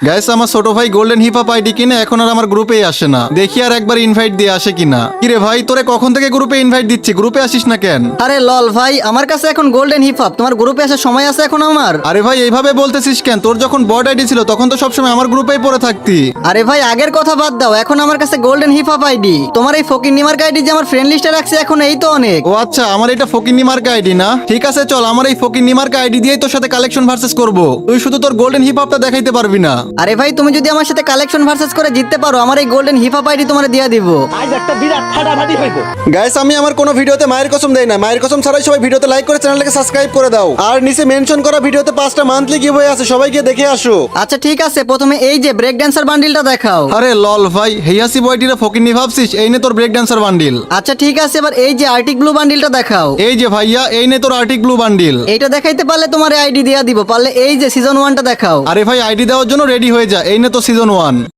Guys আমার ছোট ভাই গোল্ডেন হিপ হপ আইডি কিনে এখন আর আমার গ্রুপেই আসে না, দেখি আর একবার ইনভাইট দিয়ে আসে কিনা। কিরে ভাই তোরে কখন থেকে গ্রুপে ইনভাইট দিচ্ছি, গ্রুপে আসিস না কেন? আরে লল ভাই, আমার কাছে এখন গোল্ডেন হিপ হপ, তোমার গ্রুপে আসার সময় আছে এখন আমার? আরে ভাই এইভাবে বলতেছিস কেন? তোর যখন বড আইডি ছিল তখন তো সবসময় আমার গ্রুপেই পড়ে থাকতি। আরে ভাই আগের কথা বাদ দাও, এখন আমার কাছে গোল্ডেন হিপ হপ আইডি। তোমার এই ফকির নিমার্ক আইডি যে আমার ফ্রেন্ড লিস্টে রাখছে এখন, এই তো অনেক। ও আচ্ছা, আমার এটা ফকিন্নি মার্কা আইডি না? ঠিক আছে চল, আমার এই ফকিন্নি মার্কা আইডি দিয়েই তোর সাথে কালেকশন ভার্সেস করব। তুই শুধু তোর গোল্ডেন হিপ হপটা দেখাইতে পারবি না। আরে ভাই তুমি যদি আমার সাথে কালেকশন ভার্সেস করে জিততে পারো, আমার এই গোল্ডেন হিপ হপ আইডি তোমার দিয়ে দিব। গাইস আমি আমার কোনো ভিডিওতে মায়ের কসম দেই না, মায়ের কসম ছাড়াই সবাই ভিডিওতে লাইক করে চ্যানেলটাকে সাবস্ক্রাইব করে দাও। আর নিচে মেনশন করা ভিডিওতে 5টা মান্থলি গিভওয়ে আছে, সবাই গিয়ে দেখে আসো। আচ্ছা ঠিক আছে, প্রথমে এই যে ব্রেক ড্যান্সার বান্ডিলটা দেখাও। আরে লল ভাই, হেয়াসি বয়টিরা ফকিন্নি ভাবছিস? এই নে তোর ব্রেক ড্যান্সার বান্ডিল। আচ্ছা ঠিক আছে, এবার এই যে আর্টিক ব্লু বান্ডিলটা দেখাও। এই যে ভাইয়া, এই নে তোর আর্টিক ব্লু বান্ডিল। এইটা দেখাইতে পারলে তোমার আইডি দিয়া দিব, পারলে এই যে সিজন 1টা দেখাও। আরে ভাই আইডি দেওয়ার জন্য রেডি হয়ে যা, এই নে তো সিজন 1।